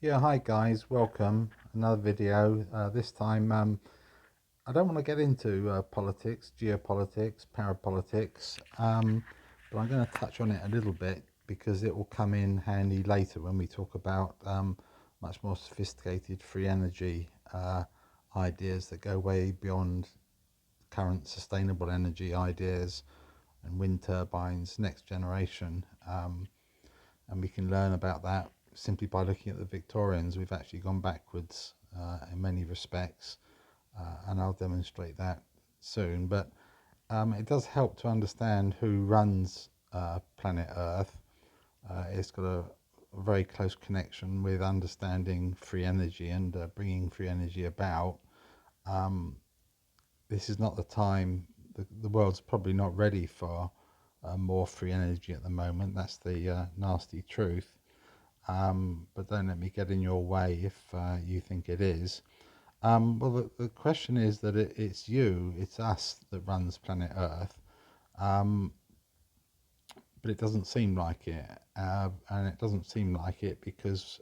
Yeah, hi guys, welcome. Another video. This time, I don't want to get into politics, geopolitics, parapolitics, but I'm going to touch on it a little bit because it will come in handy later when we talk about much more sophisticated free energy ideas that go way beyond current sustainable energy ideas and wind turbines, next generation. And we can learn about that simply by looking at the Victorians. We've actually gone backwards in many respects, and I'll demonstrate that soon. But it does help to understand who runs planet Earth. It's got a very close connection with understanding free energy and bringing free energy about. Um, this is not the time, the world's probably not ready for more free energy at the moment. That's the nasty truth. But don't let me get in your way if you think it is. Well, the question is that it's us that runs planet Earth, um, but it doesn't seem like it. And it doesn't seem like it because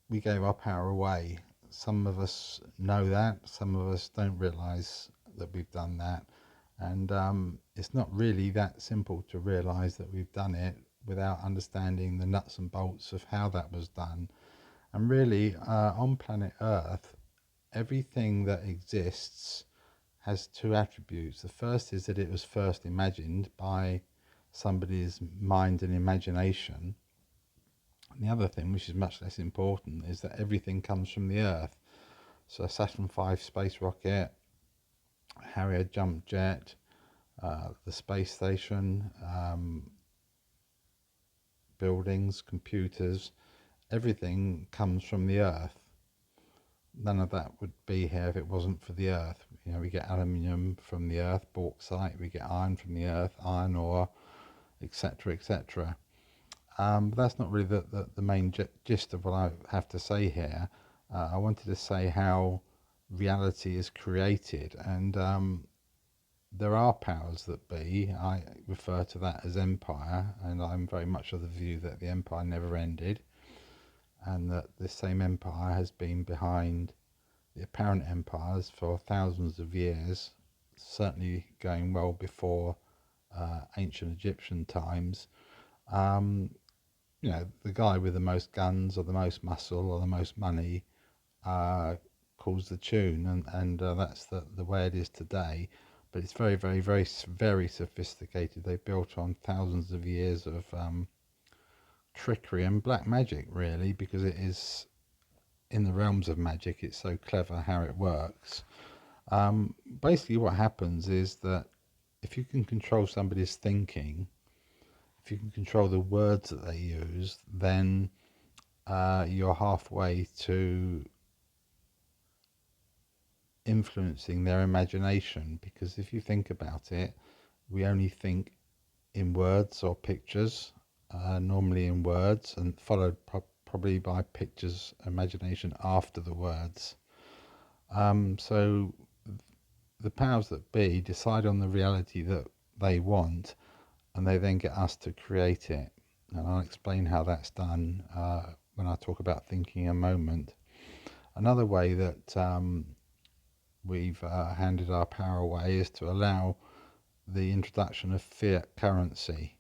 we gave our power away. Some of us know that, some of us don't realize that we've done that. And it's not really that simple to realize that we've done it without understanding the nuts and bolts of how that was done. And really, on planet Earth, everything that exists has two attributes. The first is that it was first imagined by somebody's mind and imagination. And the other thing, which is much less important, is that everything comes from the Earth. So Saturn V space rocket, Harrier jump jet, the space station, buildings, computers, everything comes from the Earth. None of that would be here if it wasn't for the Earth. You know, we get aluminium from the Earth, bauxite, we get iron from the Earth, iron ore, etc., etc. But that's not really the main gist of what I have to say here. I wanted to say how reality is created, and there are powers that be. I refer to that as empire, and I'm very much of the view that the empire never ended, and that this same empire has been behind the apparent empires for thousands of years, certainly going well before ancient Egyptian times. Um, you know, the guy with the most guns or the most muscle or the most money uh, calls the tune, and that's the way it is today. But it's very, very, very, very sophisticated. They built on thousands of years of trickery and black magic, really, because it is in the realms of magic. It's so clever how it works. Basically, what happens is that if you can control somebody's thinking, if you can control the words that they use, then you're halfway to influencing their imagination. Because if you think about it, we only think in words or pictures, normally in words, and followed probably by pictures, imagination after the words. So the powers that be decide on the reality that they want, and they then get us to create it. And I'll explain how that's done when I talk about thinking a moment. Another way that we've handed our power away is to allow the introduction of fiat currency.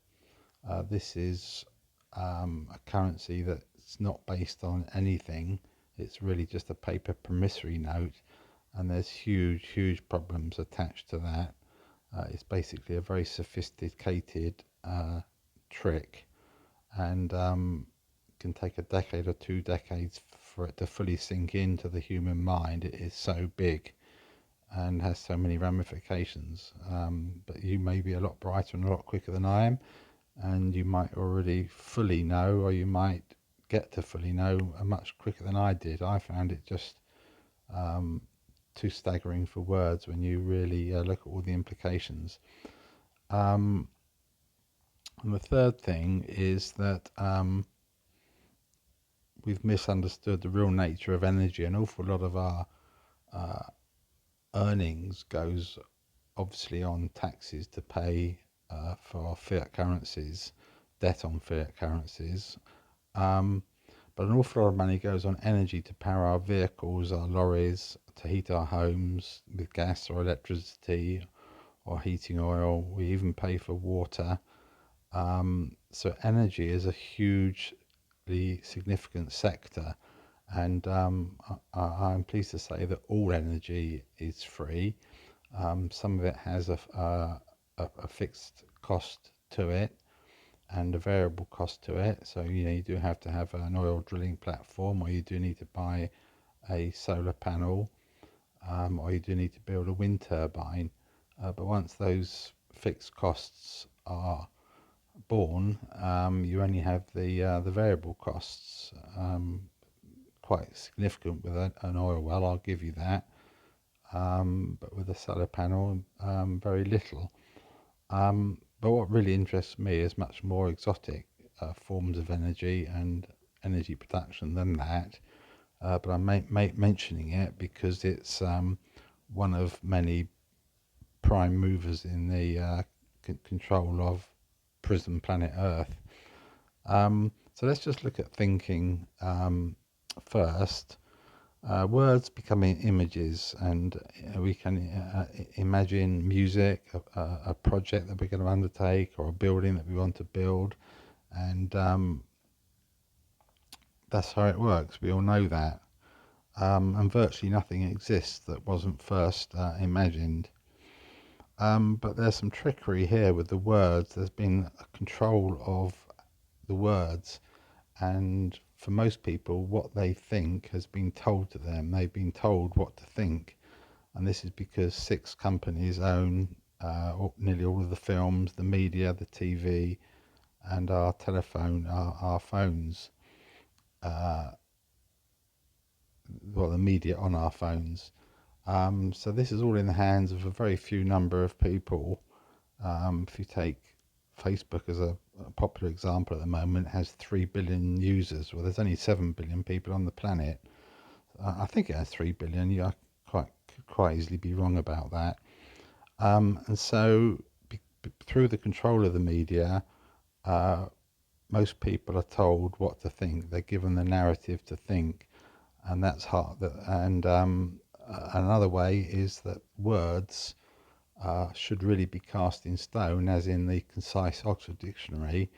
This is a currency that's not based on anything. It's really just a paper promissory note, and there's huge, huge problems attached to that. It's basically a very sophisticated trick, and can take a decade or 2 decades for it to fully sink into the human mind. It is so big and has so many ramifications. But you may be a lot brighter and a lot quicker than I am, and you might already fully know, or you might get to fully know much quicker than I did. I found it just um, too staggering for words when you really look at all the implications. Um, and the third thing is that we've misunderstood the real nature of energy. An awful lot of our uh, earnings goes obviously on taxes to pay for fiat currencies, debt on fiat currencies, But an awful lot of money goes on energy to power our vehicles, our lorries, to heat our homes with gas or electricity or heating oil. We even pay for water. So energy is a hugely significant sector, and I'm pleased to say that all energy is free. Some of it has a fixed cost to it and a variable cost to it. So you do have to have an oil drilling platform, or you do need to buy a solar panel, or you do need to build a wind turbine. But once those fixed costs are borne, you only have the variable costs, quite significant with an oil well. I'll give you that. But with a solar panel, very little. But what really interests me is much more exotic forms of energy and energy production than that. But I'm mentioning it because it's one of many prime movers in the control of Prism Planet Earth. So let's just look at thinking first. Words becoming images, and we can imagine music, a project that we're going to undertake, or a building that we want to build, and that's how it works. We all know that. And virtually nothing exists that wasn't first imagined. But there's some trickery here with the words. There's been a control of the words, and for most people, what they think has been told to them. They've been told what to think, and this is because 6 companies own nearly all of the films, the media, the TV, and our telephone, our phones. Well, the media on our phones. So this is all in the hands of a very few number of people. If you take Facebook as a popular example at the moment, it has 3 billion users. Well, there's only 7 billion people on the planet. I think it has 3 billion. Yeah, I could quite easily be wrong about that. And so through the control of the media, most people are told what to think. They're given the narrative to think, and that's hard. And another way is that words should really be cast in stone, as in the concise Oxford Dictionary.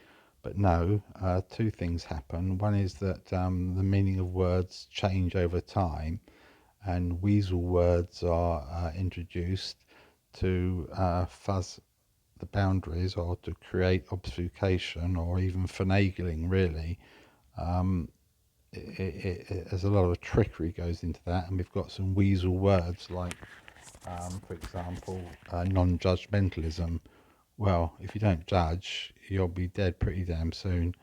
But no, 2 things happen. One is that the meaning of words change over time, and weasel words are introduced to fuzz the boundaries, or to create obfuscation, or even finagling, really. There's a lot of trickery goes into that, and we've got some weasel words like, for example, non-judgmentalism. Well, if you don't judge, you'll be dead pretty damn soon.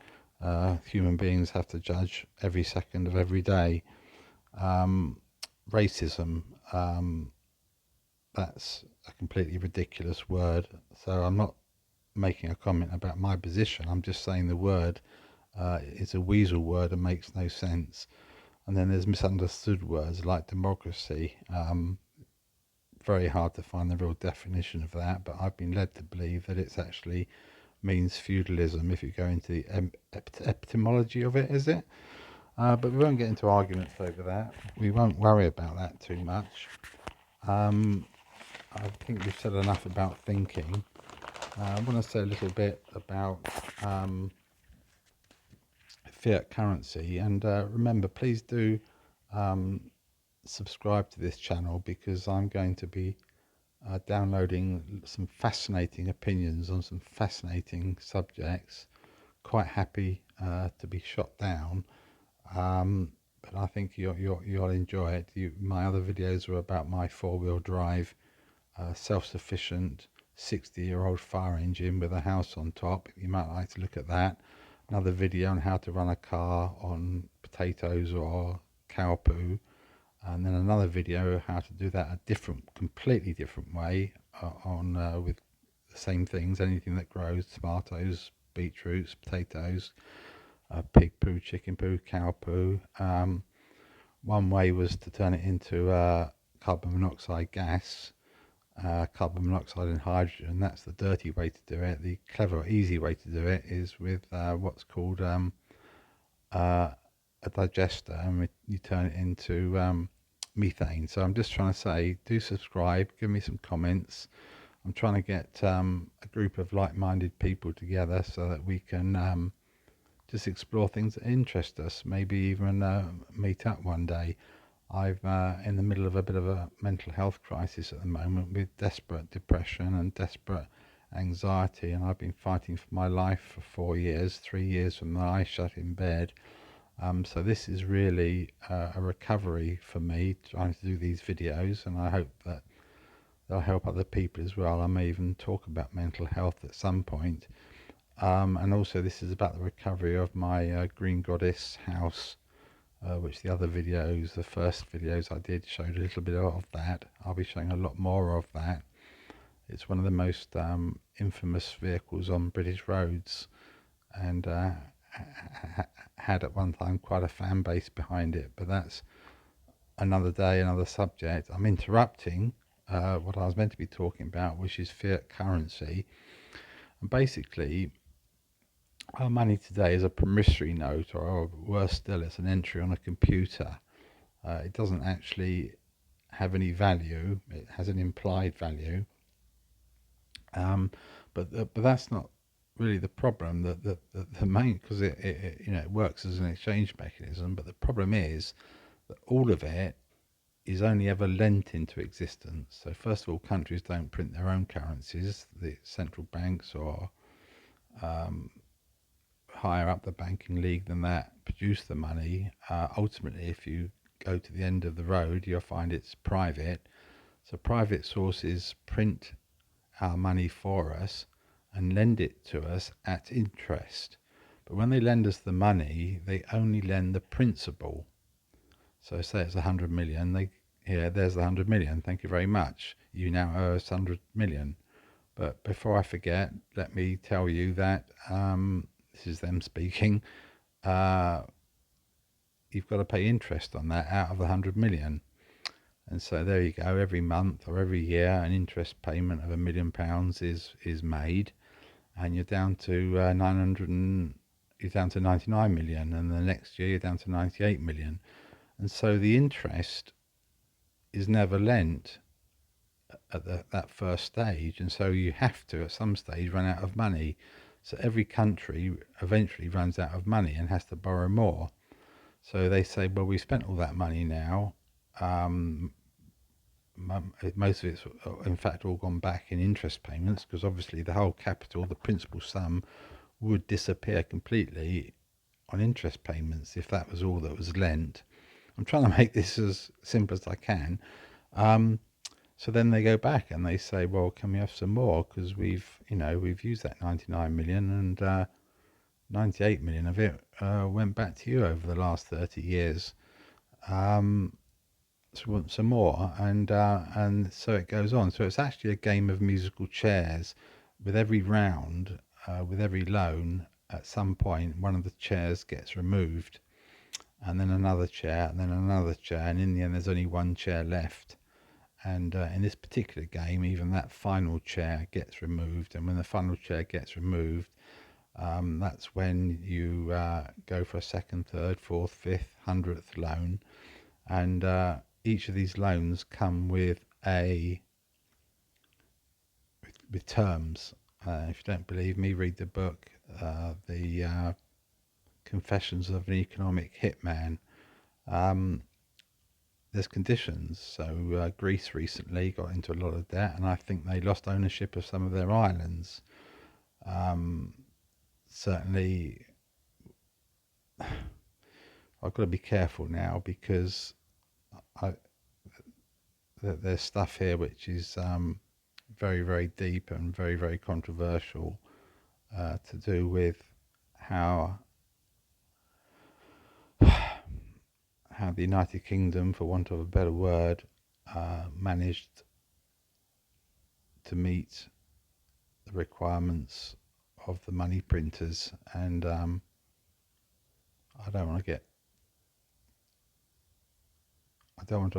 Human beings have to judge every second of every day. Racism, that's a completely ridiculous word. So I'm not making a comment about my position. I'm just saying the word is a weasel word and makes no sense. And then there's misunderstood words like democracy. Very hard to find the real definition of that, but I've been led to believe that it's actually means feudalism if you go into the etymology of it, is it? But we won't get into arguments over that. We won't worry about that too much. I think we've said enough about thinking. I want to say a little bit about fiat currency, and remember, please do subscribe to this channel, because I'm going to be downloading some fascinating opinions on some fascinating subjects. Quite happy to be shot down, but I think you'll enjoy it. My other videos are about my 4-wheel drive, self-sufficient 60-year-old fire engine with a house on top. You might like to look at that. Another video on how to run a car on potatoes or cow poo, and then another video how to do that a completely different way, on with the same things, anything that grows: tomatoes, beetroots, potatoes, pig poo, chicken poo, cow poo. One way was to turn it into carbon monoxide gas, carbon monoxide and hydrogen. That's the dirty way to do it. The clever, easy way to do it is with what's called a digester, and you turn it into methane. So I'm just trying to say, do subscribe, give me some comments. I'm trying to get a group of like-minded people together so that we can just explore things that interest us. Maybe even meet up one day. I'm in the middle of a bit of a mental health crisis at the moment with desperate depression and desperate anxiety, and I've been fighting for my life for 4 years, 3 years with my eyes shut in bed. So this is really a recovery for me, trying to do these videos, and I hope that they'll help other people as well. I may even talk about mental health at some point. And also this is about the recovery of my Green Goddess house, which the other videos, the first videos I did, showed a little bit of that. I'll be showing a lot more of that. It's one of the most infamous vehicles on British roads, and had at one time quite a fan base behind it, but that's another day, another subject. I'm interrupting what I was meant to be talking about, which is fiat currency. And basically, our money today is a promissory note, or worse still, it's an entry on a computer. It doesn't actually have any value, it has an implied value. But that's not really the problem. The main, because it works as an exchange mechanism, but the problem is that all of it is only ever lent into existence. So first of all, countries don't print their own currencies. The central banks or higher up the banking league than that produce the money. Ultimately, if you go to the end of the road, you'll find it's private. So private sources print our money for us and lend it to us at interest. But when they lend us the money, they only lend the principal. So say it's 100 million, there's the 100 million, thank you very much. You now owe us 100 million. But before I forget, let me tell you that, this is them speaking, you've got to pay interest on that out of the 100 million. And so there you go, every month or every year an interest payment of £1 million is made, and you're down to 99 million, and the next year you're down to 98 million. And so the interest is never lent at that first stage, and so you have to at some stage run out of money. So every country eventually runs out of money and has to borrow more. So they say, well, we spent all that money now. Most of it's in fact all gone back in interest payments, because obviously the whole capital, the principal sum, would disappear completely on interest payments if that was all that was lent. I'm trying to make this as simple as I can. So then they go back and they say, well, can we have some more? Because we've used that 99 million, and 98 million of it went back to you over the last 30 years. So we want some more, and so it goes on. So it's actually a game of musical chairs. With every round, with every loan, at some point one of the chairs gets removed, and then another chair, and then another chair, and in the end there's only one chair left. And in this particular game, even that final chair gets removed, and when the final chair gets removed, that's when you go for a second, third, fourth, fifth, 100th loan. And each of these loans come with terms. If you don't believe me, read the book, the Confessions of an Economic Hitman. There's conditions. So Greece recently got into a lot of debt, and I think they lost ownership of some of their islands. Certainly, I've got to be careful now, because there's stuff here which is very, very deep and very, very controversial, to do with how the United Kingdom, for want of a better word, managed to meet the requirements of the money printers. And I don't want to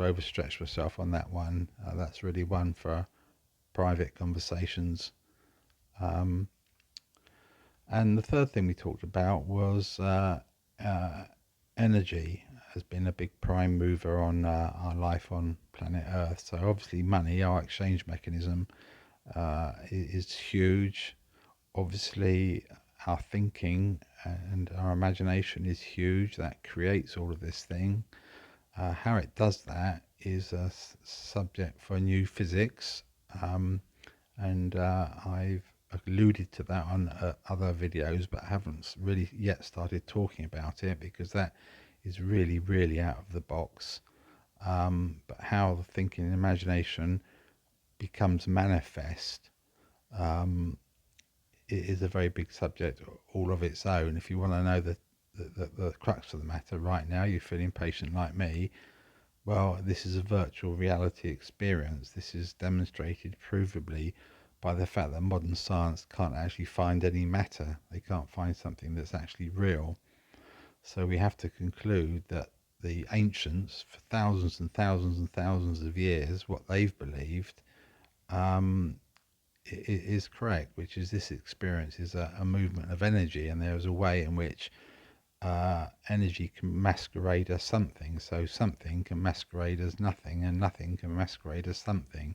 overstretch myself on that one. That's really one for private conversations. And the third thing we talked about was uh, energy has been a big prime mover on our life on planet Earth. So obviously, money, our exchange mechanism, is huge. Obviously, our thinking and our imagination is huge. That creates all of this thing. How it does that is a subject for new physics, and I've alluded to that on other videos, but haven't really yet started talking about it because that is really, really out of the box. But how the thinking and imagination becomes manifest, it is a very big subject all of its own. If you want to know the crux of the matter right now, you're feeling patient like me. Well, this is a virtual reality experience. This is demonstrated provably by the fact that modern science can't actually find any matter. They can't find something that's actually real. So we have to conclude that the ancients, for thousands and thousands and thousands of years, what they've believed is correct, which is this experience is a movement of energy, and there is a way in which energy can masquerade as something. So something can masquerade as nothing, and nothing can masquerade as something.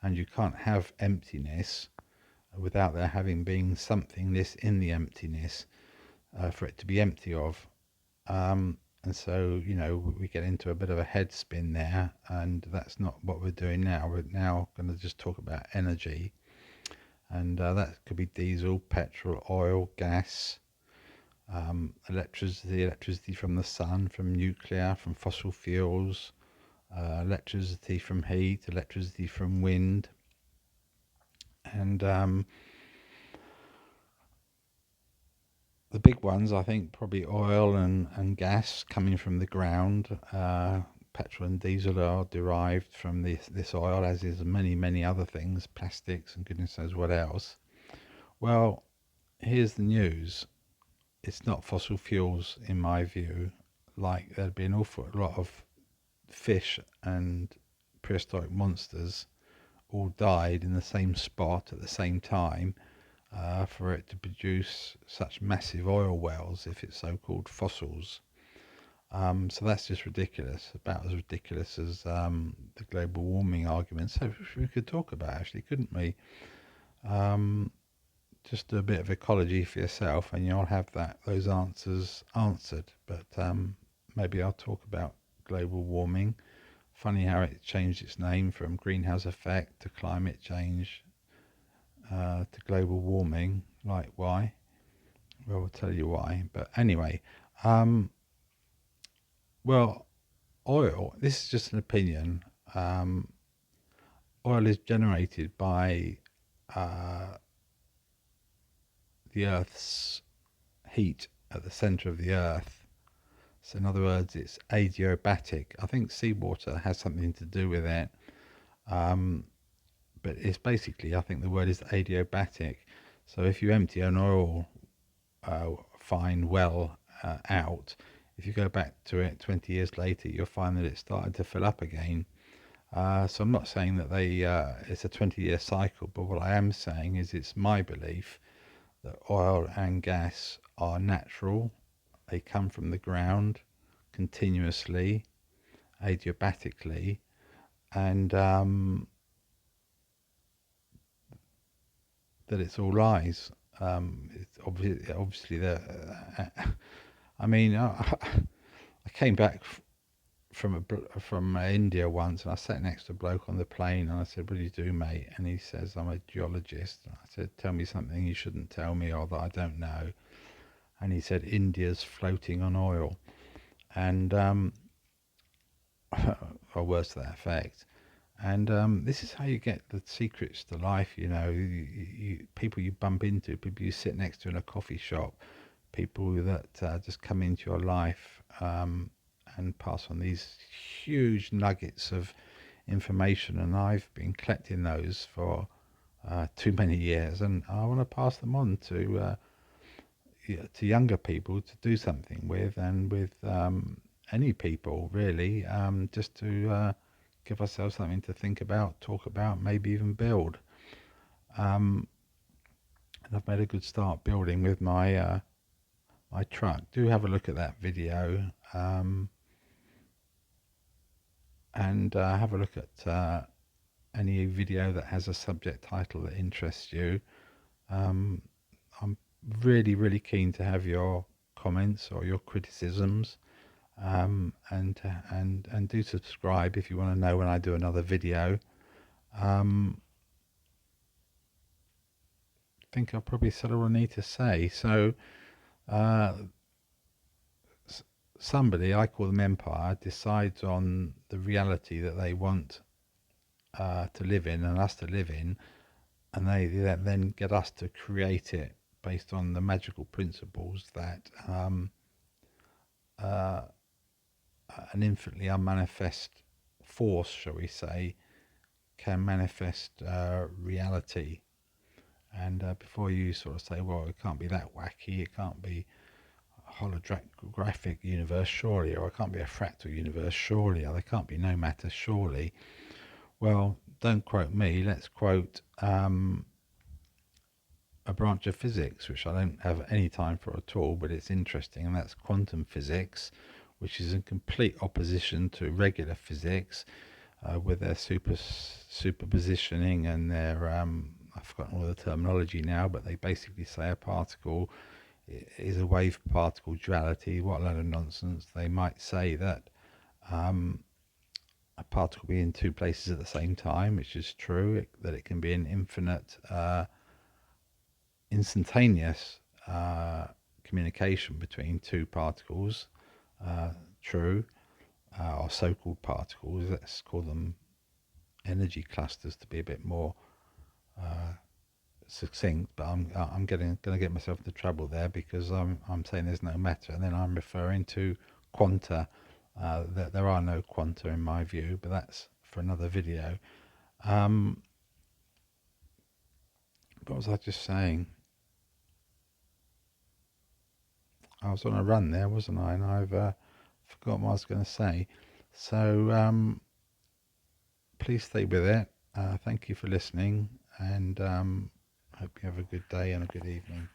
And you can't have emptiness without there having been somethingness in the emptiness for it to be empty of. And so, we get into a bit of a head spin there, and that's not what we're doing now. We're now going to just talk about energy, and that could be diesel, petrol, oil, gas, electricity from the sun, from nuclear, from fossil fuels, electricity from heat, electricity from wind, and the big ones, I think, probably oil and gas coming from the ground. Petrol and diesel are derived from this oil, as is many other things, plastics and goodness knows what else. Well, here's the news. It's not fossil fuels, in my view. Like, there'd be an awful lot of fish and prehistoric monsters all died in the same spot at the same time for it to produce such massive oil wells, if it's so-called fossils. So that's just ridiculous, about as ridiculous as the global warming argument. So we could talk about, actually, couldn't we? Just do a bit of ecology for yourself and you'll have those answers answered. But maybe I'll talk about global warming. Funny how it changed its name from greenhouse effect to climate change to global warming. Like, why? Well, we'll tell you why. But anyway, well, oil, this is just an opinion. Oil is generated by the Earth's heat at the center of the Earth. So in other words, it's adiabatic. I think seawater has something to do with it. But it's basically, I think the word is adiabatic. So if you empty an oil fine well out, if you go back to it 20 years later, you'll find that it started to fill up again. So I'm not saying that it's a 20-year cycle, but what I am saying is it's my belief that oil and gas are natural. They come from the ground continuously, adiabatically, and that it's all lies. It's obviously I mean, I came back from India once, and I sat next to a bloke on the plane, and I said, "What do you do, mate?" And he says, "I'm a geologist." And I said, "Tell me something you shouldn't tell me or that I don't know." And he said, "India's floating on oil," and or words to that effect. And this is how you get the secrets to life. People you bump into, people you sit next to in a coffee shop, people that just come into your life and pass on these huge nuggets of information. And I've been collecting those for too many years, and I want to pass them on to younger people to do something with, and with any people really, just to give ourselves something to think about, talk about, maybe even build. And I've made a good start building with my my truck. Do have a look at that video, and have a look at any video that has a subject title that interests you. I'm really, really keen to have your comments or your criticisms, and do subscribe if you want to know when I do another video. I think I've probably said all I need to say. So uh, somebody, I call them Empire, decides on the reality that they want to live in and us to live in, and they then get us to create it based on the magical principles that an infinitely unmanifest force, shall we say, can manifest reality. And before you sort of say, well, it can't be that wacky, it can't be a holographic universe, surely, or it can't be a fractal universe, surely, or there can't be no matter, surely. Well, don't quote me, let's quote a branch of physics, which I don't have any time for at all, but it's interesting, and that's quantum physics, which is in complete opposition to regular physics, with their superpositioning and their I've forgotten all the terminology now, but they basically say a particle is a wave particle duality. What a load of nonsense. They might say that a particle be in two places at the same time, which is true, that it can be an infinite instantaneous communication between two particles, true, or so-called particles. Let's call them energy clusters to be a bit more succinct. But I'm going to get myself into trouble there, because I'm saying there's no matter, and then I'm referring to quanta. That there are no quanta in my view, but that's for another video. What was I just saying? I was on a run there, wasn't I? And I've forgotten what I was going to say. So please stay with it. Thank you for listening, and hope you have a good day and a good evening.